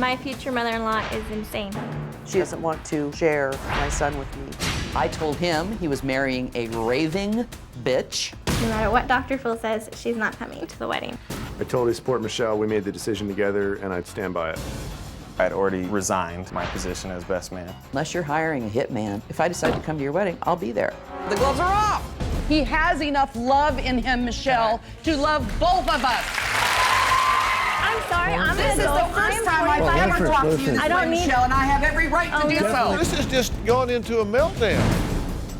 My future mother-in-law is insane. She doesn't want to share my son with me. I told him he was marrying a raving bitch. No matter what Dr. Phil says, she's not coming to the wedding. I totally support Michelle. We made the decision together, and I'd stand by it. I'd already resigned my position as best man. Unless you're hiring a hitman, if I decide to come to your wedding, I'll be there. The gloves are off. He has enough love in him, Michelle, to love both of us. I'm sorry, I'm This is the first time I've ever talked to you this way, Michelle, and I have every right to do so. This is just gone into a meltdown.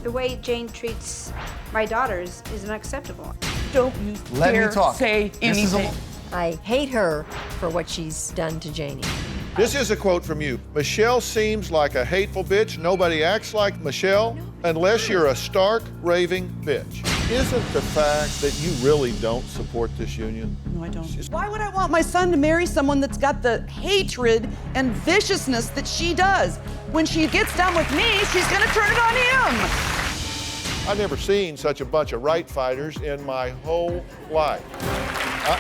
The way Jane treats my daughters is unacceptable. Don't you dare say anything. I hate her for what she's done to Janie. This is a quote from you. Michelle seems like a hateful bitch. Nobody acts like Michelle unless you're a stark, raving bitch. Isn't the fact that you really don't support this union? No, I don't. Why would I want my son to marry someone that's got the hatred and viciousness that she does? When she gets done with me, she's gonna turn it on him. I've never seen such a bunch of right fighters in my whole life.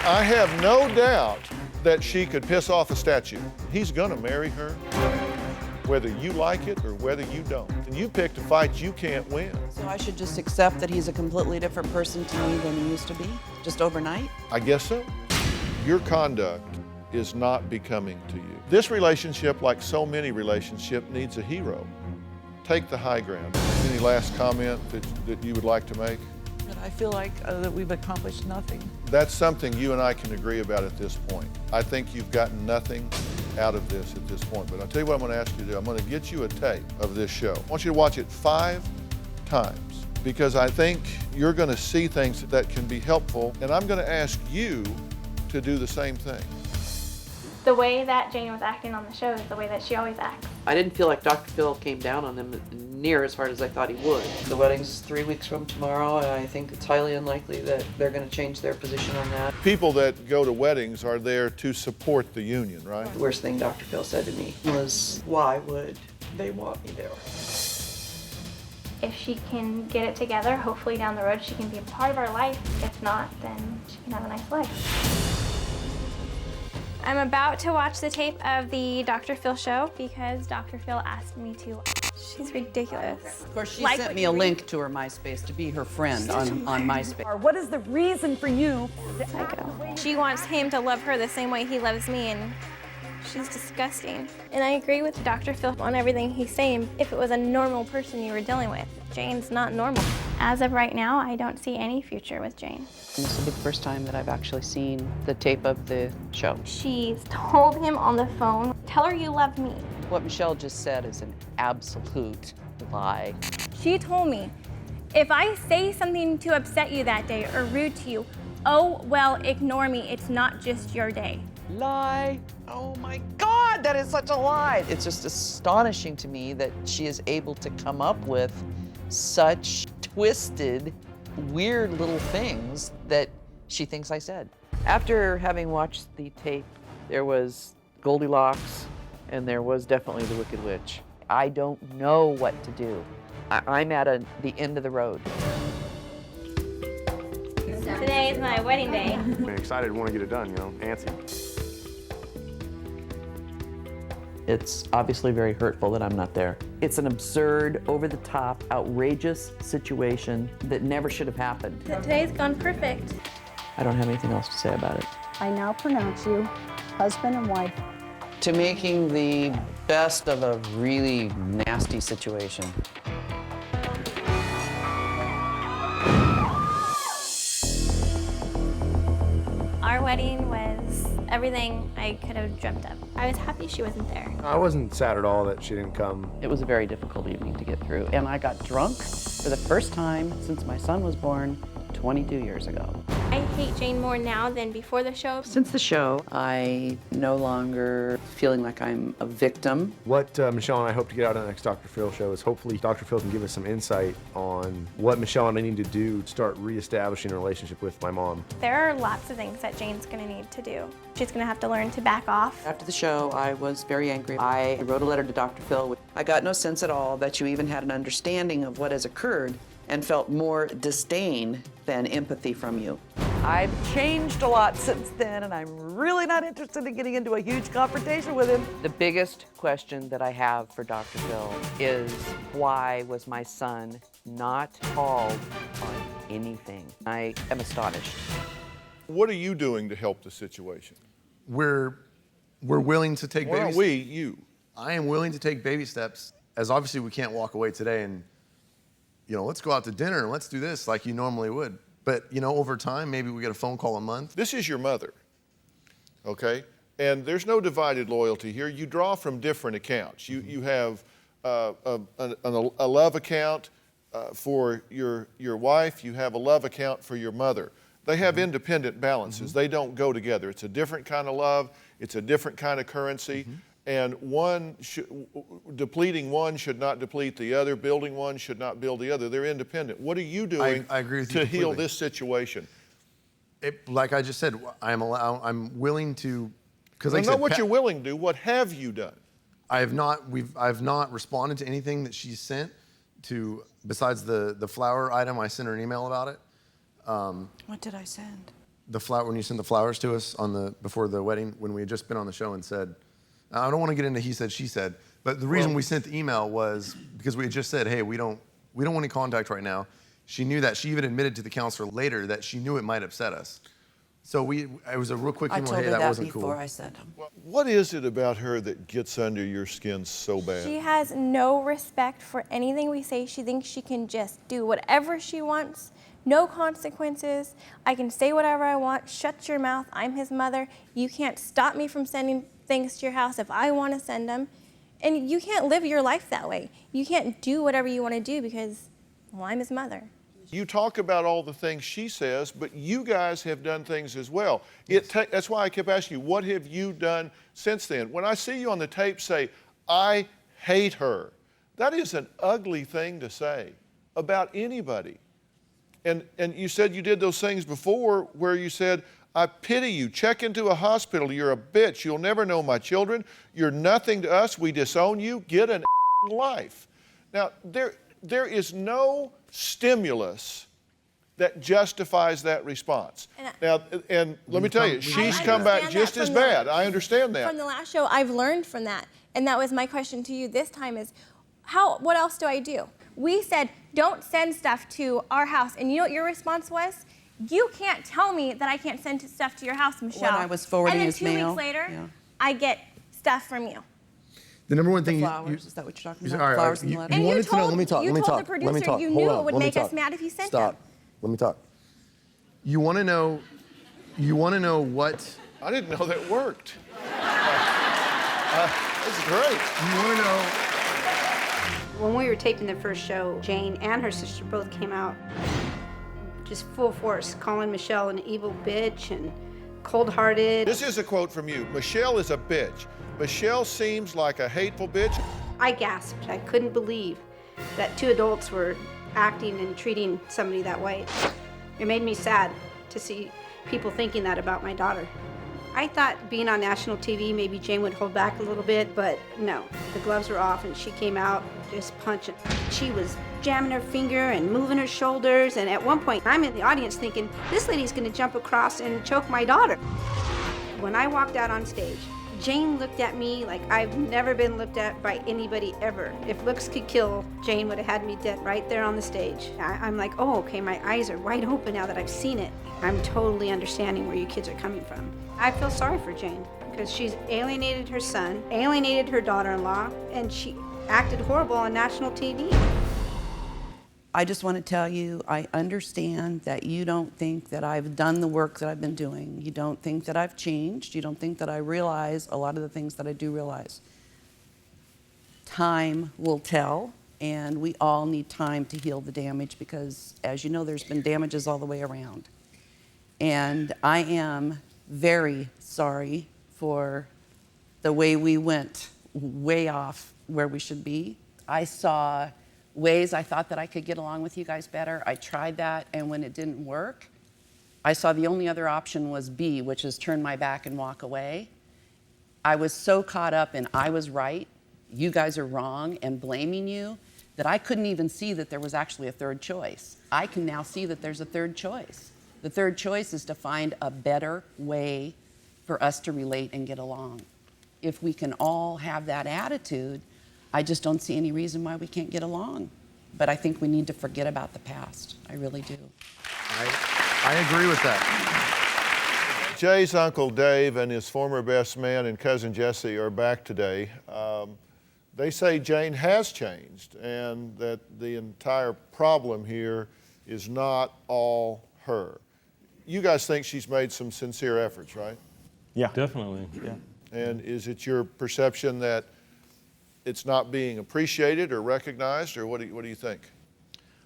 I have no doubt that she could piss off a statue. He's gonna marry her, whether you like it or whether you don't. And you picked a fight you can't win. So I should just accept that he's a completely different person to me than he used to be, just overnight? I guess so. Your conduct is not becoming to you. This relationship, like so many relationships, needs a hero. Take the high ground. Any last comment that you would like to make? But I feel like that we've accomplished nothing. That's something you and I can agree about at this point. I think you've gotten nothing out of this at this point. But I'll tell you what I'm going to ask you to do. I'm going to get you a tape of this show. I want you to watch it 5 times because I think you're going to see things that can be helpful. And I'm going to ask you to do the same thing. The way that Jane was acting on the show is the way that she always acts. I didn't feel like Dr. Phil came down on them near as hard as I thought he would. The wedding's 3 weeks from tomorrow, and I think it's highly unlikely that they're going to change their position on that. People that go to weddings are there to support the union, right? The worst thing Dr. Phil said to me was, why would they want me there? If she can get it together, hopefully down the road she can be a part of our life. If not, then she can have a nice life. I'm about to watch the tape of the Dr. Phil show because Dr. Phil asked me to. She's ridiculous. Of course, she sent me a link to her MySpace to be her friend on MySpace. What is the reason for you? Psycho. She wants him to love her the same way he loves me, and she's disgusting. And I agree with Dr. Phil on everything he's saying. If it was a normal person you were dealing with, Jane's not normal. As of right now, I don't see any future with Jane. This will be the first time that I've actually seen the tape of the show. She's told him on the phone, tell her you love me. What Michelle just said is an absolute lie. She told me, if I say something to upset you that day or rude to you, oh, well, ignore me. It's not just your day. Lie. Oh my God, that is such a lie. It's just astonishing to me that she is able to come up with such twisted, weird little things that she thinks I said. After having watched the tape, there was Goldilocks and there was definitely the Wicked Witch. I don't know what to do. I'm at the end of the road. Today is my wedding day. I'm excited, want to get it done, you know, antsy. It's obviously very hurtful that I'm not there. It's an absurd, over-the-top, outrageous situation that never should have happened. Today's gone perfect. I don't have anything else to say about it. I now pronounce you husband and wife. To making the best of a really nasty situation. Our wedding was everything I could have dreamt of. I was happy she wasn't there. I wasn't sad at all that she didn't come. It was a very difficult evening to get through, and I got drunk for the first time since my son was born 22 years ago. I hate Jane more now than before the show. Since the show, I no longer feeling like I'm a victim. What Michelle and I hope to get out of the next Dr. Phil show is hopefully Dr. Phil can give us some insight on what Michelle and I need to do to start reestablishing a relationship with my mom. There are lots of things that Jane's gonna need to do. She's gonna have to learn to back off. After the show, I was very angry. I wrote a letter to Dr. Phil. I got no sense at all that you even had an understanding of what has occurred and felt more disdain than empathy from you. I've changed a lot since then, and I'm really not interested in getting into a huge confrontation with him. The biggest question that I have for Dr. Phil is, why was my son not called on anything? I am astonished. What are you doing to help the situation? We're willing to take Well, baby we, you. I am willing to take baby steps, as obviously we can't walk away today and, let's go out to dinner and let's do this like you normally would. But, over time, maybe we get a phone call a month. This is your mother, okay? And there's no divided loyalty here. You draw from different accounts. You have a love account for your wife. You have a love account for your mother. They have independent balances. They don't go together. It's a different kind of love. It's a different kind of currency. And depleting one should not deplete the other. Building one should not build the other. They're independent. What are you doing I agree with you to heal completely. this situation? Like I just said, I'm willing to, because Well, not what you're willing to do. What have you done? I've not responded to anything that she sent to, besides the flower item. I sent her an email about it. What did I send? The flower, when you sent the flowers to us before the wedding, when we had just been on the show and said, I don't want to get into he said, she said, but the reason we sent the email was because we had just said, hey, we don't want any contact right now. She knew that. She even admitted to the counselor later that she knew it might upset us. So it was a real quick email, hey, that wasn't cool. I sent him. What is it about her that gets under your skin so bad? She has no respect for anything we say. She thinks she can just do whatever she wants. No consequences. I can say whatever I want. Shut your mouth. I'm his mother. You can't stop me from sending things to your house if I want to send them. And you can't live your life that way. You can't do whatever you want to do because, well, I'm his mother. You talk about all the things she says, but you guys have done things as well. That's why I kept asking you, what have you done since then? When I see you on the tape say, I hate her, that is an ugly thing to say about anybody. And you said you did those things before where you said, I pity you. Check into a hospital. You're a bitch. You'll never know my children. You're nothing to us. We disown you. Get an life. Now, there is no stimulus that justifies that response. And let me tell you, she's come back just as bad. I understand that. From the last show, I've learned from that. And that was my question to you this time is, what else do I do? We said, don't send stuff to our house. And you know what your response was? You can't tell me that I can't send stuff to your house, Michelle. When I was forwarding his mail. And then 2 weeks later, I get stuff from you. The number one thing Flowers, is that what you're talking about? all right, Flowers and you letters? And wanted you to know, let me talk, you let me told talk, the let me producer talk. you Hold knew on, it would let me make us talk. mad if you sent Stop. them. Let me talk. You want to know what? I didn't know that worked. This is great. You want to know? When we were taping the first show, Jane and her sister both came out just full force, calling Michelle an evil bitch and cold-hearted. This is a quote from you. Michelle is a bitch. Michelle seems like a hateful bitch. I gasped. I couldn't believe that 2 adults were acting and treating somebody that way. It made me sad to see people thinking that about my daughter. I thought being on national TV, maybe Jane would hold back a little bit, but no. The gloves were off and she came out just punching. She was jamming her finger and moving her shoulders, and at one point, I'm in the audience thinking, this lady's gonna jump across and choke my daughter. When I walked out on stage, Jane looked at me like I've never been looked at by anybody ever. If looks could kill, Jane would have had me dead right there on the stage. I'm like, oh, okay, my eyes are wide open now that I've seen it. I'm totally understanding where you kids are coming from. I feel sorry for Jane because she's alienated her son, alienated her daughter-in-law, and she acted horrible on national TV. I just want to tell you, I understand that you don't think that I've done the work that I've been doing. You don't think that I've changed. You don't think that I realize a lot of the things that I do realize. Time will tell, and we all need time to heal the damage because, as you know, there's been damages all the way around. And I am very sorry for the way we went way off where we should be. I saw ways I thought that I could get along with you guys better. I tried that, and when it didn't work, I saw the only other option was B, which is turn my back and walk away. I was so caught up in I was right, you guys are wrong, and blaming you, that I couldn't even see that there was actually a third choice. I can now see that there's a third choice. The third choice is to find a better way for us to relate and get along. If we can all have that attitude, I just don't see any reason why we can't get along. But I think we need to forget about the past. I really do. I agree with that. Jay's Uncle Dave and his former best man and cousin Jesse are back today. They say Jane has changed and that the entire problem here is not all her. You guys think she's made some sincere efforts, right? Yeah. Definitely. Yeah. And is it your perception that it's not being appreciated or recognized, or what do you think?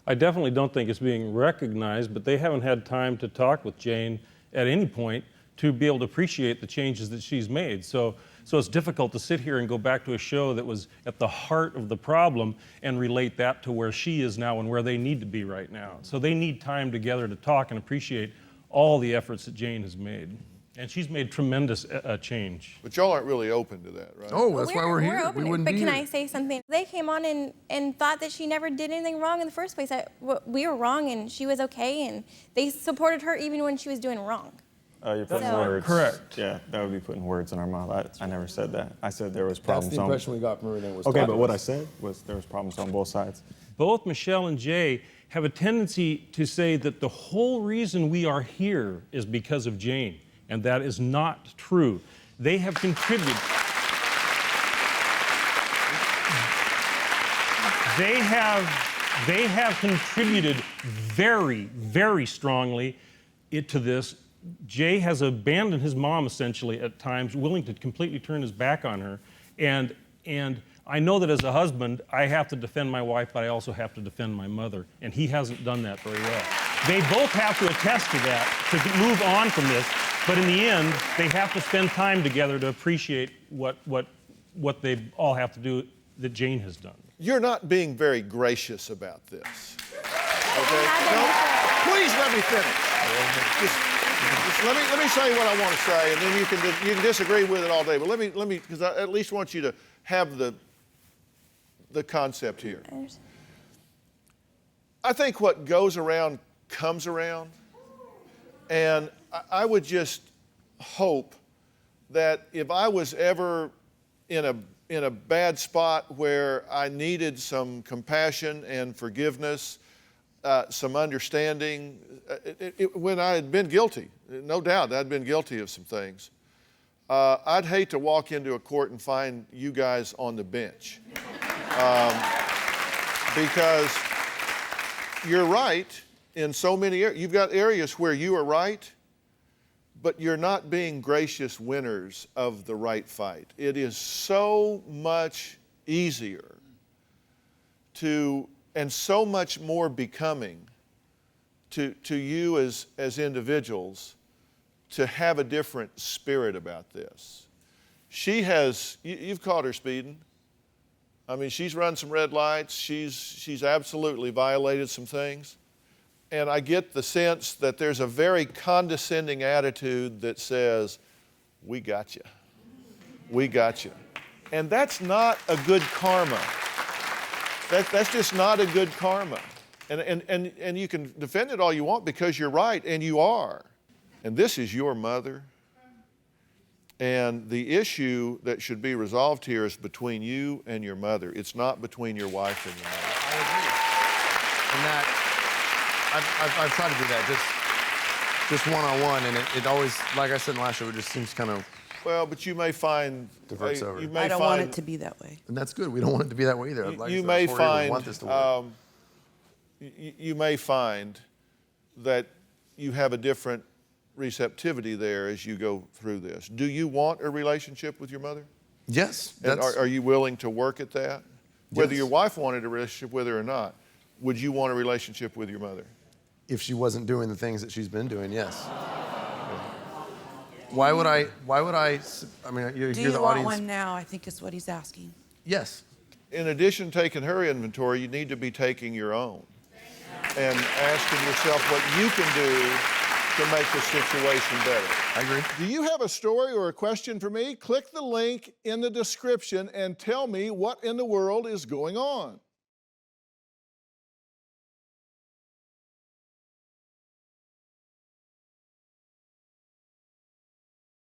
I definitely don't think it's being recognized, but they haven't had time to talk with Jane at any point to be able to appreciate the changes that she's made. So it's difficult to sit here and go back to a show that was at the heart of the problem and relate that to where she is now and where they need to be right now. So they need time together to talk and appreciate all the efforts that Jane has made. And she's made tremendous change. But y'all aren't really open to that, right? Oh, that's why we're here. Open We wouldn't but be can here. I say something? They came on and thought that she never did anything wrong in the first place. We were wrong and she was okay, and they supported her even when she was doing wrong. You're putting So- words. Correct. Yeah, that would be putting words in our mouth. I never said that. I said there was That's problems the on. impression we got from everything was Okay, taught but to what us. I said was there was problems on both sides. Both Michelle and Jay have a tendency to say that the whole reason we are here is because of Jane, and that is not true. They have contributed. They have contributed very, very strongly to this. Jay has abandoned his mom essentially at times, willing to completely turn his back on her. And I know that as a husband, I have to defend my wife, but I also have to defend my mother. And he hasn't done that very well. They both have to attest to that to move on from this. But in the end, they have to spend time together to appreciate what they all have to do that Jane has done. You're not being very gracious about this. Okay? No, please let me finish. Just let me say what I want to say, and then you can disagree with it all day. But let me, because I at least want you to have the concept here. I think what goes around comes around, and I would just hope that if I was ever in a bad spot where I needed some compassion and forgiveness, some understanding, when I had been guilty, no doubt I'd been guilty of some things, I'd hate to walk into a court and find you guys on the bench. Because you're right in so many areas. You've got areas where you are right, but you're not being gracious winners of the right fight. It is so much easier and so much more becoming to you as individuals to have a different spirit about this. You've caught her speeding. I mean, she's run some red lights. She's absolutely violated some things. And I get the sense that there's a very condescending attitude that says, we got you. We got you. And that's not a good karma. That's just not a good karma. And you can defend it all you want because you're right, and you are. And this is your mother. And the issue that should be resolved here is between you and your mother. It's not between your wife and your mother. I agree. And that, I've tried to do that, just one-on-one, and it always, like I said in the last show, it just seems kind of... Well, but you may find... Diverts over. I don't want it to be that way. And that's good. We don't want it to be that way either. Like I You said may before, we find... want this to work. You may find that you have a different receptivity there as you go through this. Do you want a relationship with your mother? Yes. And are you willing to work at that? Whether Yes. your wife wanted a relationship with her or not, would you want a relationship with your mother? If she wasn't doing the things that she's been doing, yes. Why would I, I mean, you Do hear the you want audience. one now? I think is what he's asking. Yes. In addition to taking her inventory, you need to be taking your own and asking yourself what you can do to make the situation better. I agree. Do you have a story or a question for me? Click the link in the description and tell me what in the world is going on.